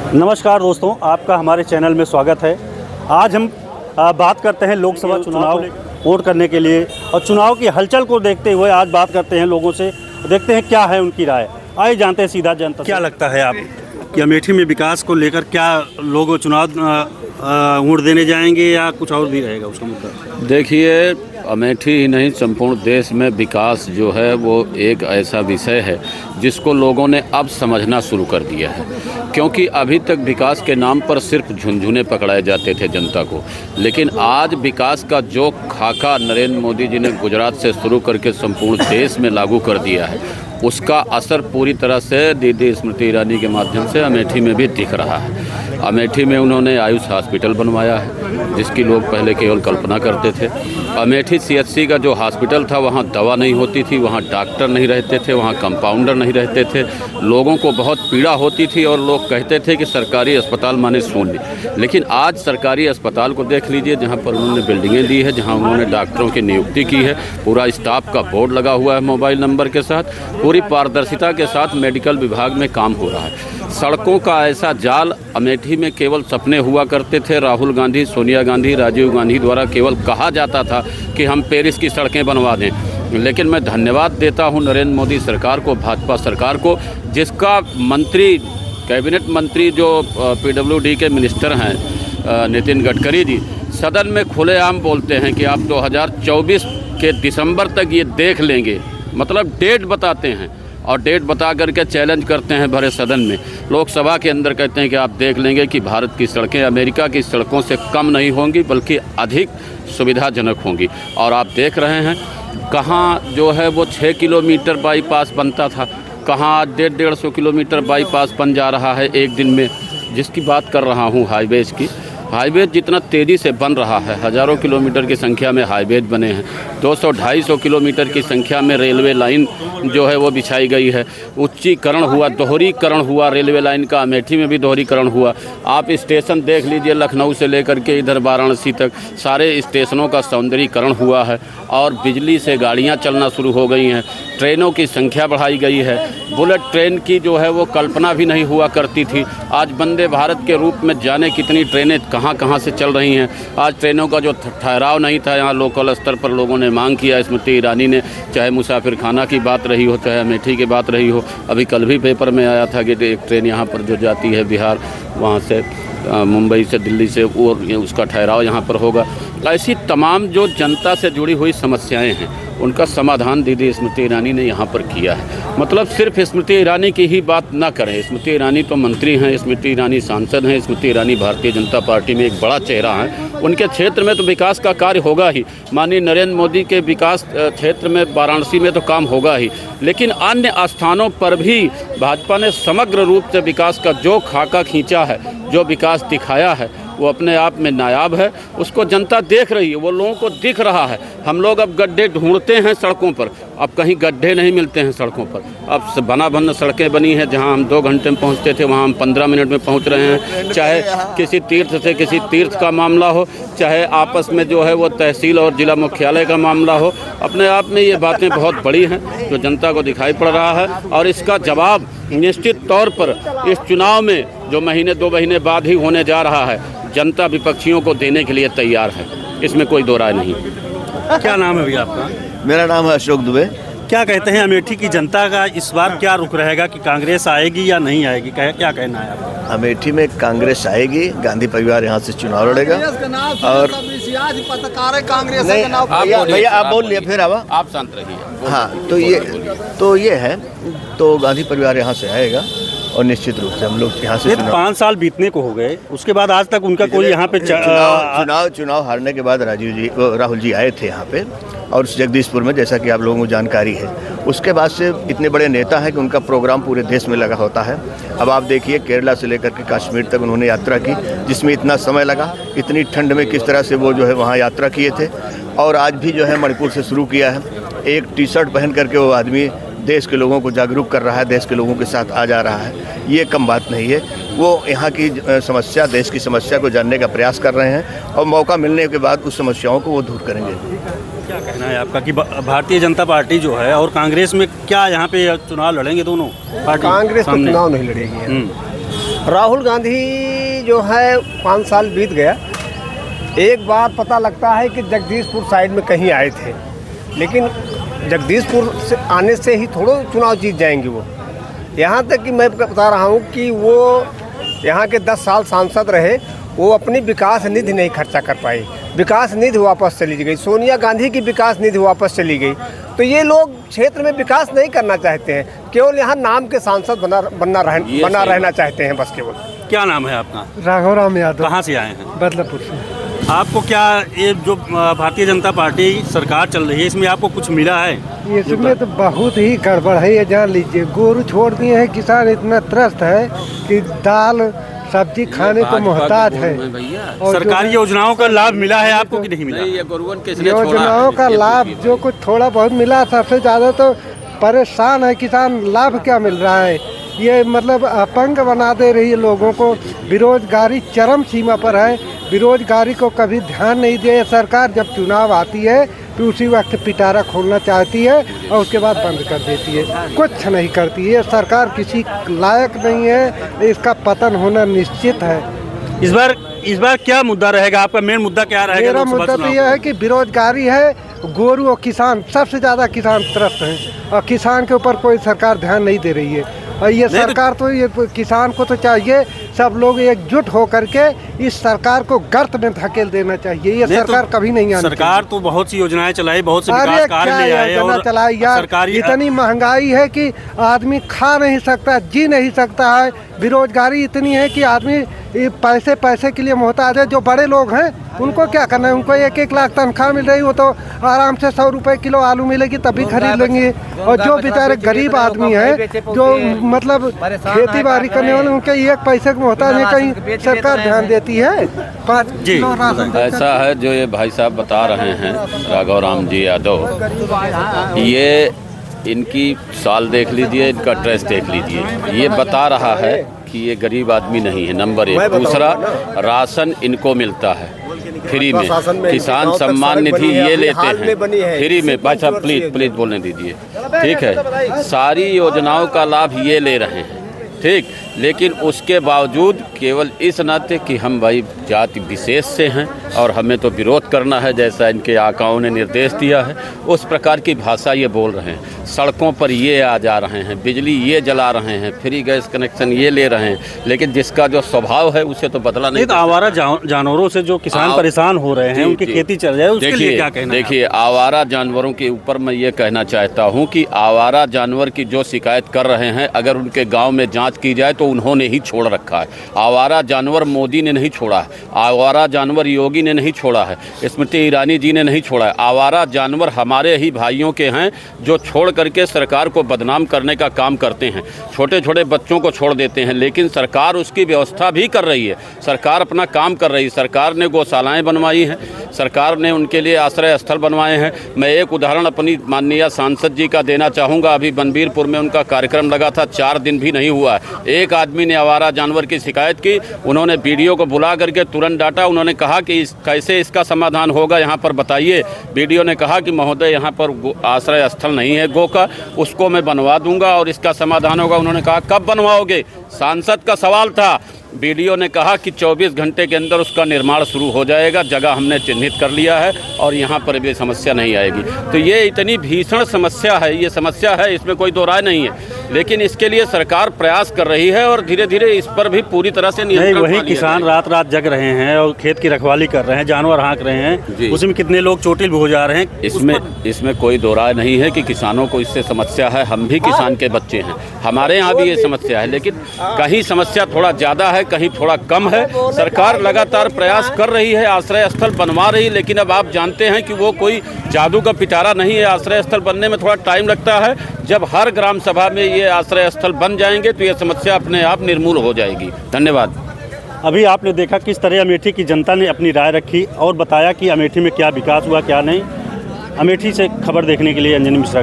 नमस्कार दोस्तों, आपका हमारे चैनल में स्वागत है। आज हम बात करते हैं लोकसभा चुनाव वोट करने के लिए और चुनाव की हलचल को देखते हुए आज बात करते हैं लोगों से, देखते हैं क्या है उनकी राय। आइए जानते हैं सीधा जनता। क्या लगता है आप कि अमेठी में विकास को लेकर क्या लोग चुनाव वोट देने जाएंगे या कुछ और भी रहेगा उसका मुद्दा? देखिए, अमेठी ही नहीं संपूर्ण देश में विकास जो है वो एक ऐसा विषय है जिसको लोगों ने अब समझना शुरू कर दिया है, क्योंकि अभी तक विकास के नाम पर सिर्फ झुनझुने पकड़ाए जाते थे जनता को। लेकिन आज विकास का जो खाका नरेंद्र मोदी जी ने गुजरात से शुरू करके संपूर्ण देश में लागू कर दिया है, उसका असर पूरी तरह से दीदी स्मृति ईरानी के माध्यम से अमेठी में भी दिख रहा है। अमेठी में उन्होंने आयुष हॉस्पिटल बनवाया है, जिसकी लोग पहले केवल कल्पना करते थे। अमेठी CHC का जो हॉस्पिटल था, वहाँ दवा नहीं होती थी, वहाँ डॉक्टर नहीं रहते थे, वहाँ कंपाउंडर नहीं रहते थे। लोगों को बहुत पीड़ा होती थी और लोग कहते थे कि सरकारी अस्पताल माने शून्य। लेकिन आज सरकारी अस्पताल को देख लीजिए, जहाँ पर उन्होंने बिल्डिंगें दी है, जहाँ उन्होंने डॉक्टरों की नियुक्ति की है, पूरा स्टाफ का बोर्ड लगा हुआ है मोबाइल नंबर के साथ, पूरी पारदर्शिता के साथ मेडिकल विभाग में काम हो रहा है। सड़कों का ऐसा जाल अमेठी में केवल सपने हुआ करते थे। राहुल गांधी, सोनिया गांधी, राजीव गांधी द्वारा केवल कहा जाता था कि हम पेरिस की सड़कें बनवा दें। लेकिन मैं धन्यवाद देता हूं नरेंद्र मोदी सरकार को, भाजपा सरकार को, जिसका मंत्री, कैबिनेट मंत्री जो PWD के मिनिस्टर हैं नितिन गडकरी जी, सदन में खुलेआम बोलते हैं कि आप 2024 के दिसंबर तक ये देख लेंगे, मतलब डेट बताते हैं और डेट बता करके चैलेंज करते हैं भरे सदन में। लोकसभा के अंदर कहते हैं कि आप देख लेंगे कि भारत की सड़कें अमेरिका की सड़कों से कम नहीं होंगी, बल्कि अधिक सुविधाजनक होंगी। और आप देख रहे हैं कहाँ जो है वो 6 किलोमीटर बाईपास बनता था, कहाँ 150-150 किलोमीटर बाईपास बन जा रहा है एक दिन में। जिसकी बात कर रहा हूँ हाईवेज की, हाईवे जितना तेज़ी से बन रहा है, हज़ारों किलोमीटर की संख्या में हाईवेज बने हैं, 200-250 किलोमीटर की संख्या में रेलवे लाइन जो है वो बिछाई गई है। उच्चीकरण हुआ, दोहरीकरण हुआ रेलवे लाइन का, अमेठी में भी दोहरीकरण हुआ। आप स्टेशन देख लीजिए, लखनऊ से लेकर के इधर वाराणसी तक सारे स्टेशनों का सौंदर्यीकरण हुआ है और बिजली से गाड़ियाँ चलना शुरू हो गई हैं। ट्रेनों की संख्या बढ़ाई गई है। बुलेट ट्रेन की जो है वो कल्पना भी नहीं हुआ करती थी, आज वंदे भारत के रूप में जाने कितनी ट्रेनें कहाँ से चल रही हैं। आज ट्रेनों का जो ठहराव नहीं था, यहाँ लोकल स्तर पर लोगों ने मांग किया। स्मृति ईरानी ने, चाहे मुसाफिर खाना की बात रही हो, चाहे अमेठी की बात रही हो, अभी कल भी पेपर में आया था कि एक ट्रेन यहाँ पर जो जाती है बिहार, वहाँ से मुंबई से, दिल्ली से, और उसका ठहराव यहाँ पर होगा। ऐसी तमाम जो जनता से जुड़ी हुई समस्याएं हैं, उनका समाधान दीदी स्मृति ईरानी ने यहाँ पर किया है। मतलब सिर्फ स्मृति ईरानी की ही बात ना करें, स्मृति ईरानी तो मंत्री हैं, स्मृति ईरानी सांसद हैं, स्मृति ईरानी भारतीय जनता पार्टी में एक बड़ा चेहरा है। उनके क्षेत्र में तो विकास का कार्य होगा ही, माननीय नरेंद्र मोदी के विकास क्षेत्र में वाराणसी में तो काम होगा ही, लेकिन अन्य स्थानों पर भी भाजपा ने समग्र रूप से विकास का जो खाका खींचा है, जो विकास दिखाया है, वो अपने आप में नायाब है। उसको जनता देख रही है, वो लोगों को दिख रहा है। हम लोग अब गड्ढे ढूंढते हैं सड़कों पर, अब कहीं गड्ढे नहीं मिलते हैं सड़कों पर। अब बना सड़कें बनी हैं, जहां हम 2 घंटे में पहुंचते थे वहां हम 15 मिनट में पहुंच रहे हैं। चाहे किसी तीर्थ से किसी तीर्थ का मामला हो, चाहे आपस में जो है वो तहसील और जिला मुख्यालय का मामला हो, अपने आप में ये बातें बहुत बड़ी हैं जो जनता को दिखाई पड़ रहा है। और इसका जवाब निश्चित तौर पर इस चुनाव में, जो महीने 2 महीने बाद ही होने जा रहा है, जनता विपक्षियों को देने के लिए तैयार है, इसमें कोई दो राय नहीं। क्या नाम है भैया आपका? मेरा नाम है अशोक दुबे। क्या कहते हैं अमेठी की जनता का इस बार क्या रुख रहेगा कि कांग्रेस आएगी या नहीं आएगी, क्या कहना है आपका? अमेठी में कांग्रेस आएगी, गांधी परिवार यहाँ से चुनाव लड़ेगा। और भैया आप बोल लिए, फिर आप शांत रहिए। हाँ, तो ये है, तो गांधी परिवार यहाँ से आएगा और निश्चित रूप से हम लोग यहाँ से 5 साल बीतने को हो गए, उसके बाद आज तक उनका कोई यहाँ पे चुनाव हारने के बाद राहुल जी आए थे यहाँ पे, और जगदीशपुर में, जैसा कि आप लोगों को जानकारी है। उसके बाद से इतने बड़े नेता हैं कि उनका प्रोग्राम पूरे देश में लगा होता है। अब आप देखिए, केरला से लेकर के कश्मीर तक उन्होंने यात्रा की, जिसमें इतना समय लगा, इतनी ठंड में किस तरह से वो जो है वहाँ यात्रा किए थे। और आज भी जो है मणिपुर से शुरू किया है। एक टी-शर्ट पहन करके वो आदमी देश के लोगों को जागरूक कर रहा है, देश के लोगों के साथ आ जा रहा है। ये कम बात नहीं है। वो यहाँ की समस्या, देश की समस्या को जानने का प्रयास कर रहे हैं और मौका मिलने के बाद उस समस्याओं को वो दूर करेंगे। क्या कहना है आपका कि भारतीय जनता पार्टी जो है और कांग्रेस में क्या यहाँ पे चुनाव लड़ेंगे दोनों पार्टी? कांग्रेस तो चुनाव नहीं लड़ेगी। राहुल गांधी जो है 5 साल बीत गया, एक बात पता लगता है कि जगदीशपुर साइड में कहीं आए थे, लेकिन जगदीशपुर से आने से ही थोड़ा चुनाव जीत जाएंगे वो। यहाँ तक कि मैं बता रहा हूँ कि वो यहाँ के 10 साल सांसद रहे, वो अपनी विकास निधि नहीं खर्चा कर पाए, विकास निधि वापस चली गई, सोनिया गांधी की विकास निधि वापस चली गई। तो ये लोग क्षेत्र में विकास नहीं करना चाहते हैं, केवल यहाँ नाम के सांसद बना रहना चाहते हैं बस केवल। क्या नाम है आपका? राघवराम यादव। कहाँ से आए हैं? बदलापुर से। आपको क्या ये जो भारतीय जनता पार्टी सरकार चल रही है, इसमें आपको कुछ मिला है? इसमें तो बहुत ही गड़बड़ है, ये जान लीजिए। गोरू छोड़ दिए हैं, किसान इतना त्रस्त है कि दाल सब्जी खाने को मोहताज है। और सरकारी योजनाओं का लाभ मिला है आपको कि नहीं मिला? योजनाओं का लाभ जो कुछ थोड़ा बहुत मिला, सबसे ज़्यादा तो परेशान है किसान। लाभ क्या मिल रहा है? ये मतलब अपंग बना दे रही है लोगों को। बेरोजगारी चरम सीमा पर है, बेरोजगारी को कभी ध्यान नहीं दे सरकार। जब चुनाव आती है तो उसी वक्त पिटारा खोलना चाहती है और उसके बाद बंद कर देती है, कुछ नहीं करती है। सरकार किसी लायक नहीं है, इसका पतन होना निश्चित है। इस बार क्या मुद्दा रहेगा आपका? मेन मुद्दा क्या रहेगा? मेरा मुद्दा तो यह है कि बेरोजगारी है, गोरू और किसान, सबसे ज़्यादा किसान त्रस्त हैं और किसान के ऊपर कोई सरकार ध्यान नहीं दे रही है। और ये सरकार तो ये किसान को तो चाहिए सब लोग एकजुट होकर के इस सरकार को गर्त में धकेल देना चाहिए। ये सरकार कभी नहीं आनी। सरकार तो बहुत सी योजनाएं चलाई, बहुत से विकास कार्य ले आए और चलाई यार। सरकारी इतनी महंगाई है कि आदमी खा नहीं सकता, जी नहीं सकता है। बेरोजगारी इतनी है कि आदमी पैसे के लिए मोहताज है। जो बड़े लोग हैं उनको क्या करना है? उनको 1-1 लाख तनख्वाह मिल रही, वो तो आराम से 100 रुपए किलो आलू मिलेगी तभी खरीद लेंगे। और जो बेचारे गरीब आदमी है, जो मतलब खेती बाड़ी करने वाले, उनके 1 पैसे को मोहताज है। कहीं सरकार ध्यान देती है? 5 किलो राशन ऐसा है जो ये भाई साहब बता रहे हैं, राघवराम जी यादव, ये इनकी साल देख लीजिए, इनका ड्रेस देख लीजिए। ये बता रहा है कि ये गरीब आदमी नहीं है, नंबर 1। दूसरा, राशन इनको मिलता है फ्री में, किसान सम्मान निधि ये लेते हैं फ्री में। भाई साहब प्लीज बोलने दीजिए, ठीक है। सारी योजनाओं का लाभ ये ले रहे हैं, ठीक। लेकिन उसके बावजूद केवल इस नाते कि हम भाई जाति विशेष से हैं और हमें तो विरोध करना है, जैसा इनके आकाओं ने निर्देश दिया है, उस प्रकार की भाषा ये बोल रहे हैं। सड़कों पर ये आ जा रहे हैं, बिजली ये जला रहे हैं, फ्री गैस कनेक्शन ये ले रहे हैं, लेकिन जिसका जो स्वभाव है उसे तो बदला नहीं। आवारा जानवरों से जो किसान परेशान हो रहे हैं, उनकी खेती चल रही है, उसके लिए क्या कहना है? देखिए, आवारा जानवरों के ऊपर मैं ये कहना चाहता हूँ कि आवारा जानवर की जो शिकायत कर रहे हैं, अगर उनके गाँव में जाँच की जाए तो उन्होंने ही छोड़ रखा है। आवारा जानवर मोदी ने नहीं छोड़ा है, आवारा जानवर योगी ने नहीं छोड़ा है, स्मृति ईरानी जी ने नहीं छोड़ा है। आवारा जानवर हमारे ही भाइयों के हैं जो छोड़ करके सरकार को बदनाम करने का काम करते हैं। छोटे छोटे बच्चों को छोड़ देते हैं, लेकिन सरकार उसकी व्यवस्था भी कर रही है। सरकार अपना काम कर रही है। सरकार ने गौशालाएँ बनवाई हैं, सरकार ने उनके लिए आश्रय स्थल बनवाए हैं। मैं एक उदाहरण अपनी माननीय सांसद जी का देना चाहूँगा। अभी बनबीरपुर में उनका कार्यक्रम लगा था, 4 दिन भी नहीं हुआ। एक आदमी ने आवारा जानवर की शिकायत की, उन्होंने वीडियो को बुला करके तुरंत डांटा। उन्होंने कहा कि कैसे इसका समाधान होगा, यहाँ पर बताइए। वीडियो ने कहा कि महोदय यहाँ पर आश्रय स्थल नहीं है गो का, उसको मैं बनवा दूंगा और इसका समाधान होगा। उन्होंने कहा कब बनवाओगे? सांसद का सवाल था। वीडियो ने कहा कि 24 घंटे के अंदर उसका निर्माण शुरू हो जाएगा, जगह हमने चिन्हित कर लिया है और यहाँ पर भी समस्या नहीं आएगी। तो ये इतनी भीषण समस्या है, ये समस्या है, इसमें कोई दो राय नहीं है। लेकिन इसके लिए सरकार प्रयास कर रही है और धीरे धीरे इस पर भी पूरी तरह से नियंत्रण। वही किसान रात रात जग रहे हैं और खेत की रखवाली कर रहे हैं, जानवर हाँक रहे हैं, उसमें कितने लोग चोटिल भी हो जा रहे हैं। इसमें कोई दो राय नहीं है कि किसानों को इससे समस्या है। हम भी किसान के बच्चे हैं, हमारे यहाँ भी ये समस्या है, लेकिन कहीं समस्या थोड़ा ज़्यादा है, कहीं थोड़ा कम है। सरकार लगातार प्रयास कर रही है, आश्रय स्थल बनवा रही, लेकिन अब आप जानते हैं कि वो कोई जादू का पिटारा नहीं है। आश्रय स्थल बनने में थोड़ा टाइम लगता है। जब हर ग्राम सभा में ये आश्रय स्थल बन जाएंगे तो ये समस्या अपने आप निर्मूल हो जाएगी। धन्यवाद। अभी आपने देखा किस तरह अमेठी की जनता ने अपनी राय रखी और बताया कि अमेठी में क्या विकास हुआ क्या नहीं। अमेठी से खबर देखने के लिए अंजनी मिश्रा।